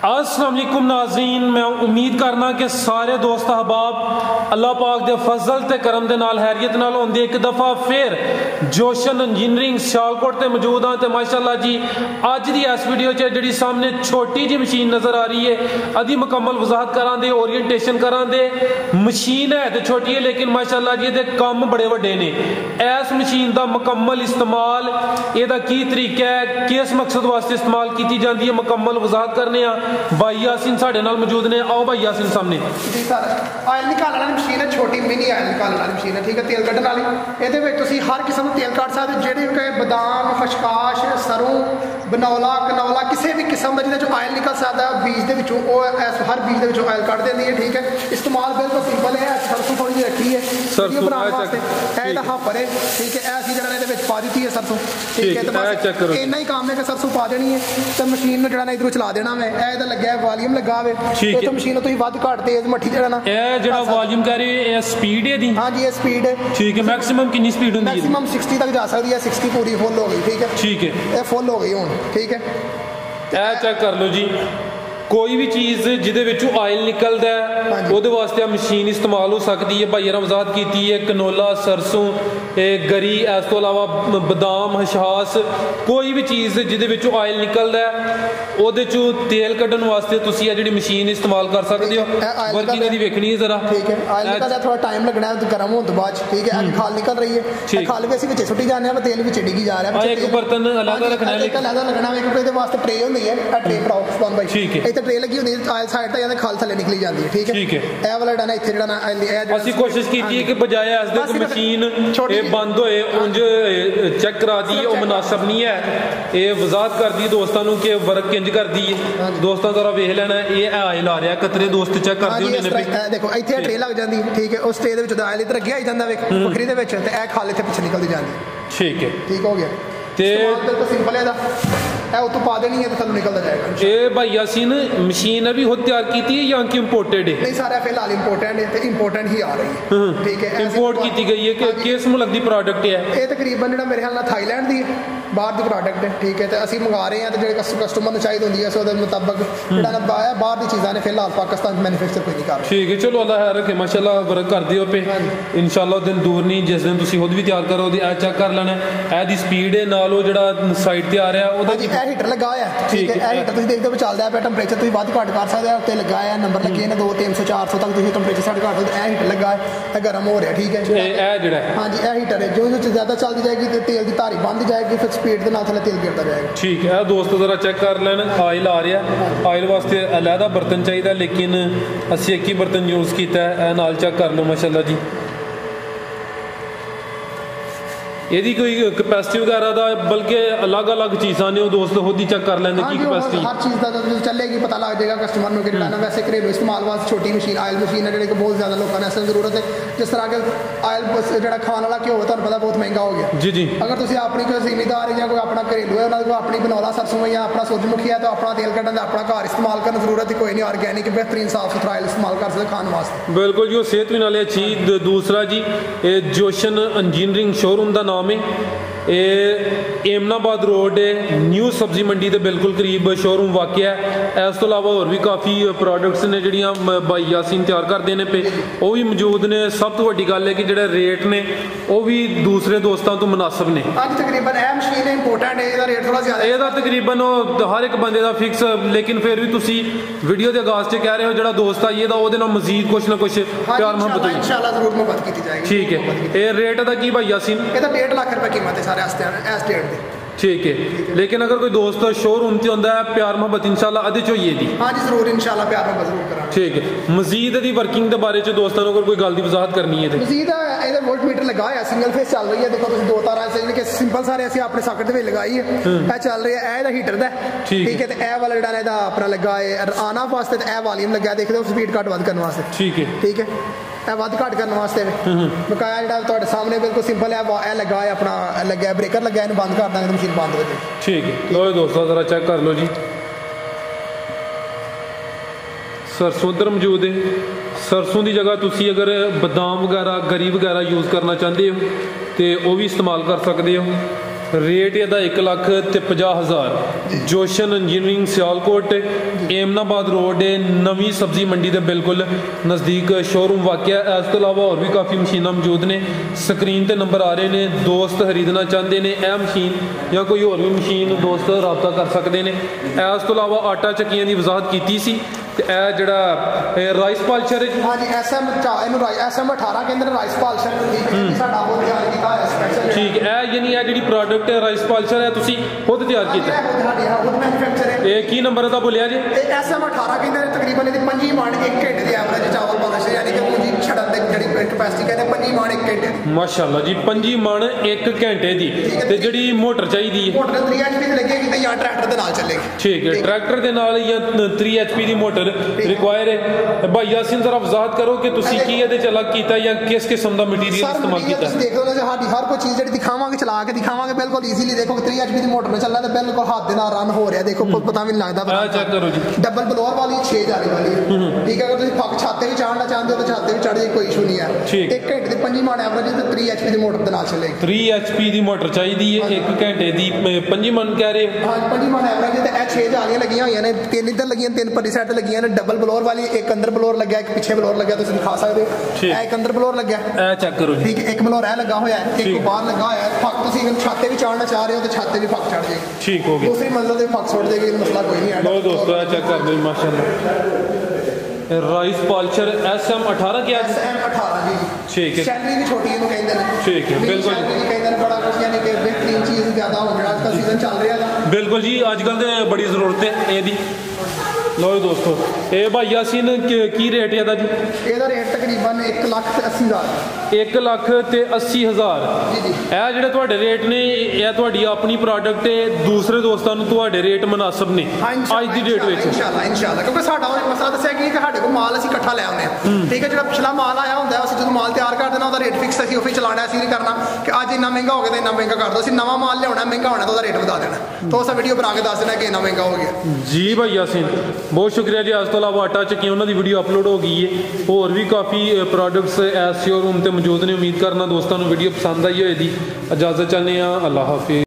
अस्सलाम वालेकुम नाज़रीन, मैं उम्मीद करना कि सारे दोस्त अहबाब अल्लाह पाक दे फजल ते करम दे नाल हैरियत नाल होंदे एक दफ़ा फिर जोशन इंजीनियरिंग सियालकोट ते मौजूद हाँ। तो माशाअल्लाह जी अज दी इस वीडियो च जिहड़ी सामने छोटी जी मशीन नज़र आ रही है अदी मुकम्मल वजाहत करा दे, ओरिएंटेशन करा दे। मशीन है तो छोटी है लेकिन माशाअल्लाह जी ये काम बड़े वड्डे ने। इस मशीन का मुकम्मल इस्तेमाल ਇਹਦਾ ਕੀ तरीका है, किस मकसद वास्ते इस्तेमाल की जाती है, मुकम्मल वजाहत करने भाई यासीन साढ़े नाल मौजूद ने। आओ भाई यासीन सामने। जी सर, आयल निकालने वाली मशीन है, छोटी मिनी आयल निकालने वाली मशीन है, ठीक है। तेल कढ़ने वाली ये हर किस्म का तेल कढ़ सकते, जेडी बदाम, खशकाश, सरों, बनौला, कनौला, किसी भी किस्म का जिहदे आयल निकल सकता है बीज के हर बीज के आयल कढ़ देती है, ठीक है। इस्तेमाल बिल्कुल सिंपल है। सरसों थोड़ी जी रखी है बनाने वास्ते, हापर है, ठीक है। ऐसी जगह पा दी है सरसों, ठीक है। तो इन्ना ही काम है कि सरसों पा देनी है तो मशीन जो इधरों चला देना मैं लगा वॉल्यूम लगा हुए तो मशीन तुम वध घट तेज मट्ठी जो वॉल्यूम कह रहे स्पीड है दी। हाँ जी ये स्पीड है, ठीक है। मैक्सिमम कितनी स्पीड होती है? मैक्सिमम 60 तक जा सकती है। 60 पूरी फुल हो गई, ठीक है, ठीक है। ये फुल हो गई हुण, ठीक है। ए चेक कर लो जी, कोई भी चीज़ जिहदे आयल निकलता है वो वास्ते मशीन इस्तेमाल हो सकती है। भाई ने वजाहत की है कनोला, सरसों, गरी, इस तो अलावा बदाम, हशास, कोई भी चीज़ जिहदे आयल निकलता है वो तेल कढ़न वास्ते तुसीं ये जिहड़ी मशीन इस्तेमाल कर सकते हो। वर्किंग इहदी वेखनी है जरा, ठीक है। आयल निकलदा थोड़ा टाइम लगना है गर्म होने तो बाद, ठीक है। खाल निकल रही है, खाल भी असीं विच सुट्टी जाने हैं, तेल विच डिगी जा रहा है। एक बर्तन अलग रखना है, अलग लगना है। एक वास्ते ट्रे होंदी है, ट्रे भराओ भाई, ठीक है। ट्रे लगी होंदी है, आयल साइड तक खाल थल्ले निकली जाती है, ठीक है, ठीक है। ए वाला डाना इत्थे जिहड़ा ना असीं कोशिश की है कि बजाय इस दे मशीन ये बंद होए उंज चेक करा दी, वो मुनासिब नहीं है। ये वजाहत कर दी दोस्तों को कि वर्क किंज कर दी है। दोस्तों जरा वेख लेना ये आयल आ रहा कतरे दोस्त चेक कर दी होंदे। देखो इत्थे ट्रे लग जाती है, ठीक है। उस ट्रे दे विच आयल इधर अगे आई जांदा वेख बकरी दे विच, ते ए खाल इत्थे पिछे निकलदी जांदी, ठीक है, ठीक हो गया। बिल्कुल सिंपल है तो पा देनी है तो थल्लों निकलता जाएगा। ये भाई यासीन मशीन अभी खुद तैयार की है या कि इंपोर्टेड है? नहीं सारा फिलहाल इंपोर्टेड है, इंपोर्टेड ही आ रही है, ठीक है। इंपोर्ट की गई है कि किस मुल्क दी प्रोडक्ट है? ये तकरीबन जो मेरे ख्याल नाल थाईलैंड दी बाहर दी प्रोडक्ट है, ठीक है। तो असीं मंगा रहे हैं तो जो कस्टमर ने चाहिए होंगी है उसके मुताबिक जो बाहर दी चीज़ां ने फिलहाल पाकिस्तान मैन्युफैक्चर कोई नहीं कर रहा, ठीक है। चलो अल्लाह खैर रखे, माशाअल्लाह वर्क कर दियो पे इंशाअल्लाह। दिन दूर नहीं जिस दिन तुसीं खुद भी तैयार करो चेक कर लेना ए दी स्पीड है नाल वो जो साइड ते आ रहा है ओदा हीटर लगा है, ठीक है। ए हीटर तुसीं देखदे हो चलदा है, टैंपरेचर तुसीं वध घट कर सकदे हो। उत्ते लगा है नंबर लगे ने 200, 300, 400 तक तुसीं टैंपरेचर सेट कर सकदे हो। ए हीटर लगा है, गर्म हो रहा है, ठीक है। ए जेड़ा हाँ जी ए हीटर है, जो ज़्यादा चलती जाएगी तो तेल की धारी बंद जाएगी, फिर स्पीड के नाल थल्ले तेल गिरता जाएगा, ठीक है। दोस्तों जरा चेक कर लेना आयल आ रहा है, आयल वास्ते अलहदा बर्तन चाहिए लेकिन असीं एक ही बर्तन यूज़ किया है। नाल चेक कर लो माशाअल्लाह जी, यदि कोई कैपेसिटी वगैरह का बल्कि अलग अलग चीज़ा ने दोस्त खुद ही चेक कर लेंगे की कैपेसिटी हर चीज़ का चलेगी, पता लग जाएगा कस्टमर को कि वैसे घरेलू इस्तेमाल वास्ते छोटी मशीन आयल मशीन है जो बहुत ज़्यादा लोगों ने असल जरूरत है। जिस तरह के आयल जो खाने वाला घ्यो तुहानूं पता बहुत महंगा हो गया जी जी। अगर तुम अपनी कोई जिमीदार या कोई अपना घरेलू है उन्होंने अपनी बनौला सरसों या अपना सूरजमुखी है तो अपना तेल कढ़न का अपना घर इस्तेमाल करने जरूरत ही कोई नहीं। ऑर्गेनिक बेहतरीन साफ सुथरा आयल इस्तेमाल कर सकते खाने वास्ते, बिल्कुल जी। वो सेहत भी नाले अच्छी। दूसरा जी जोशन इंजीनियरिंग शोरूम का नाम है, एमनाबाद रोड न्यू सब्जी मंडी के बिल्कुल करीब शोरूम वाक़ है। इस तो अलावा होर भी काफ़ी प्रोडक्ट्स ने जिहड़ियां भाई यासीन तैयार करते हैं पे वो भी मौजूद ने। सब तो वड्डी गल है कि जिहड़े रेट ने वो भी दूसरे दोस्तों तो मुनासिब ने। अज तकरीबन यह मशीन इंपोर्टेंट है, इसका रेट थोड़ा ज़्यादा है, तकरीबन हर एक बंदे का फिक्स, लेकिन फिर भी तुसी वीडियो के आगाज से कह रहे हो जो दोस्त आइए वो मजीद कुछ ना कुछ प्यार मोहब्बत इंशाअल्लाह जरूर मोहब्बत की जाएगी, ठीक है। ये रेट का की भाई यासीन? ये 1.5 लाख रुपए कीमत है सारे इस डेट की, ठीक है। लेकिन अगर कोई दोस्त शोरूम से आता है प्यार मोहब्बत इंशाअल्लाह अदे चो ये दी, हाँ जी जरूर इंशाअल्लाह प्यार मोहब्बत जरूर करा, ठीक है। मजीद दी वर्किंग के बारे में दोस्तों को कोई गल की वजाहत करनी है? मजीद ये वोल्ट मीटर लगा है, सिंगल फेस चल रही है। देखो तुम 2 तारा कि सिंपल सारे असं अपने साकट में लगाई है, यह चल रही है। यह हीटर का ठीक है, तो यह वाला जो अपना लगा है ऑन ऑफ वास्ते, यह वॉल्यूम लगा देखते हो स्पीड घट वध करने वास्ते, ठीक है, ठीक है। यह वध घट करने वास्ते बकाया जो तुहाडे सामने बिल्कुल सिंपल है, यह लगा है अपना लगा ब्रेकर लगा है, बंद कर देंगे तो मशीन बंद हो जाएगी, ठीक है। लो दोस्तों जरा चेक कर लो जी, सरसों उधर मौजूद है। सरसों की जगह तुसी अगर बादाम वगैरह गरी वगैरह यूज़ करना चाहते हो तो वह भी इस्तेमाल कर सकते हो। रेट ਇਹਦਾ 1,50,000 जोशन इंजीनियरिंग सियालकोट एमनाबाद रोड नवी सब्जी मंडी के बिल्कुल नज़दीक शोरूम वाक़ है। इस तो इलावा और भी काफ़ी मशीनां मौजूद ने, स्क्रीन ते नंबर आ रहे हैं। दोस्त खरीदना चाहते हैं यह मशीन या कोई होर भी मशीन दोस्त रबता कर सकते हैं। इस तो इलावा आटा चक्कियां की वजाहत की सी ते जड़ा राइस पालिशर है। हाँ जी SM 18 के अंदर राइस पालिशर ठीक है। यानी यह जी प्रोडक्ट है राइस पालिशर है तुसी खुद तैयार किया। ये की नंबर दा बोलिया जी? SM 18 के अंदर तकरीबन 5 मण 1 घंटे की एवरेज चावल पालिश यानी कि मुंजी छड़न दी जड़ी कैपेसिटी कहते 5 मण 1 घंटे। माशाल्लाह जी 5 मण 1 घंटे दी ते जड़ी मोटर चाहिदी है मोटर 3 HP दी लगेगी ते या ट्रैक्टर दे नाल चलेगी। ठीक है ट्रैक्टर दे नाल या 3 HP दी मोटर रिक्वायर है। भाई यासीन जरा वजाहत करो कि तुसी की ਇਹਦੇ ਚ ਅਲੱਗ ਕੀਤਾ ਜਾਂ ਕਿਸ ਕਿਸਮ ਦਾ ਮਟੀਰੀਅਲ ਇਸਤੇਮਾਲ ਕੀਤਾ। ਤੁਸੀਂ ਦੇਖ ਲਓ ਸਾਡੀ ਹਰ ਕੋਈ ਚੀਜ਼ ਜਿਹੜੀ ਦਿਖਾਵਾਂਗੇ ਚਲਾ ਕੇ ਦਿਖਾਵਾਂਗੇ ਬਿਲਕੁਲ ਈਜ਼ੀਲੀ। ਦੇਖੋ 3 HP ਦੀ ਮੋਟਰ ਨਾਲ ਚੱਲਣਾ ਤੇ ਬਿਲਕੁਲ ਹੱਥ ਦੇ ਨਾਲ ਰਨ ਹੋ ਰਿਹਾ। ਦੇਖੋ ਪਤਾ ਵੀ ਨਹੀਂ ਲੱਗਦਾ। ਆ ਚੈੱਕ ਕਰੋ ਜੀ ਡਬਲ ਬਲੋਅਰ ਵਾਲੀ 6 ਜਾਲੀ ਵਾਲੀ ਹੈ। ਠੀਕ ਹੈ ਅਗਰ ਤੁਸੀਂ ਫੱਕ ਛਾਤੇ ਵੀ ਚਾੜਨਾ ਚਾਹੁੰਦੇ ਹੋ ਤਾਂ ਛਾਤੇ ਵੀ ਚੜ ਜਾਏ ਕੋਈ ਇਸ਼ੂ ਨਹੀਂ ਹੈ। 1 ਘੰਟੇ ਦੀ 5 ਮਣ ਐਵਰੇਜ ਤੇ 3 HP ਦੀ ਮੋਟਰ ਦੇ ਨਾਲ ਚੱਲੇਗੀ। 3 HP ਦੀ ਮੋਟਰ ਚਾਹੀਦੀ ਹੈ 1 ਘੰਟੇ ਦੀ 5 ਮਣ ਕਹਿ ਰਹੇ। ਹਾਂ 5 ਮਣ ਐਵਰੇਜ ਤੇ ਇਹ 6 ਜਾਲੀਆਂ ਲੱਗੀਆਂ ਹੋਈਆਂ ਨੇ, 3 ਇੱਧਰ ਲੱਗੀਆਂ 3 ਪਰਲੀ ਸਾਈਡ ਤੇ ਲੱਗੀਆਂ ਨੇ। ਡਬਲ ਬਲੋਅਰ ਵਾਲੀ ਇੱਕ ਅੰਦਰ ਬਲੋਅਰ ਲੱਗਿਆ ਇੱਕ ਪਿੱਛੇ ਬਲੋਅਰ ਲੱਗਿਆ ਤੁਸੀਂ ਦਿਖਾ ਸਕਦੇ ਹੋ। ਇਹ ਇੱਕ ਅੰਦਰ ਬਲੋਅਰ ਲੱਗਿਆ ਇਹ ਚੈੱਕ ਕਰੋ ਠੀਕ ਹੈ। ਇੱਕ ਬਲੋਅਰ ਇਹ ਲੱਗਾ ਹੋਇਆ ਹੈ, ਇੱਕ ਬਾਹਰ ਲੱਗਾ ਹੋਇਆ ਹੈ। ਫੱਕ ਤੁਸੀਂ ਅਗਰ ਛਾਤੇ ਵੀ ਚਾੜਨਾ ਚਾਹ ਰਹੇ ਹੋ ਤਾਂ ਛਾਤੇ ਵੀ ਫੱਕ ਚੜ ਜਾਏਗੀ। ਠੀਕ ਹੋ ਗਿਆ। ਦੂਸਰੀ ਮੰਜ਼ਲ ਤੇ ਫੱਕ ਸੁੱਟ ਜਾਏਗੀ ਮਸਲਾ ਕੋਈ ਨਹੀਂ ਹੈ। ਲੋ ਦੋਸਤੋ ਇਹ ਚੈੱਕ ਕਰ ਲਓ ਮਾਸ਼ਾਅੱਲਾ राइस पालिशर SM 18 क्या? SM 18 जी। ठीक है। शैलरी भी छोटी है कहते हैं। ठीक है बिल्कुल कहते हैं बड़ा कुछ यानी कि बेहतरीन चीज़ ज़्यादा हो गया आजकल सीजन चल रहा है। बिल्कुल जी आजकल तो बड़ी ज़रूरत है ये। लो दोस्तों ये भाई यासीन की रेट है जी? ਇਹਦਾ ਰੇਟ ਤਕਰੀਬਨ 1,80,000 1,80,000 ਜੀ ਜੀ। ਇਹ ਜਿਹੜੇ ਤੁਹਾਡੇ ਰੇਟ ਨੇ ਇਹ ਤੁਹਾਡੀ ਆਪਣੀ ਪ੍ਰੋਡਕਟ ਹੈ, ਦੂਸਰੇ ਦੋਸਤਾਂ ਨੂੰ ਤੁਹਾਡੇ ਰੇਟ ਮੁਨਾਸਬ ਨੇ ਅੱਜ ਦੀ ਡੇਟ ਵਿੱਚ ਇਨਸ਼ਾਅੱਲਾ ਕਿਉਂਕਿ ਸਾਡਾ ਉਹ ਮਸਲਾ ਦੱਸਿਆ ਕਿ ਸਾਡੇ ਕੋਲ ਮਾਲ ਅਸੀਂ ਇਕੱਠਾ ਲੈ ਆਉਂਦੇ ਹਾਂ। ਠੀਕ ਹੈ ਜਿਹੜਾ ਪਿਛਲਾ ਮਾਲ ਆਇਆ ਹੁੰਦਾ ਅਸੀਂ ਜਦੋਂ ਮਾਲ ਤਿਆਰ ਕਰ ਦੇਣਾ ਉਹਦਾ ਰੇਟ ਫਿਕਸ ਅਸੀਂ ਉਹੀ ਚਲਾਉਣਾ। ਅਸੀਂ ਨਹੀਂ ਕਰਨਾ ਕਿ ਅੱਜ ਇੰਨਾ ਮਹਿੰਗਾ ਹੋ ਗਿਆ ਤਾਂ ਇੰਨਾ ਮਹਿੰਗਾ ਕਰ ਦੋ। ਅਸੀਂ ਨਵਾਂ ਮਾਲ ਲਿਆਉਣਾ ਮਹਿੰਗਾ ਹੋਣਾ ਤਾਂ ਉਹਦਾ ਰੇਟ ਵਧਾ ਦੇਣਾ। ਤਾਂ ਉਸ ਵੀਡੀਓ ਬਣਾ ਕੇ ਦੱਸ ਦੇਣਾ ਕਿ ਇੰਨਾ ਮਹਿੰਗਾ ਹੋ ਗਿਆ ਜੀ। ਭਾਈ यासीन बहुत शुक्रिया जी। इस तो इलावा आटा चक्की उन्होंने वीडियो अपलोड हो गई है और भी काफ़ी प्रोडक्ट्स इस शोरूम से मौजूद ने। उम्मीद करना दोस्तों वीडियो पसंद आई होगी। इजाज़त चाहते हैं। अल्लाह हाफिज़।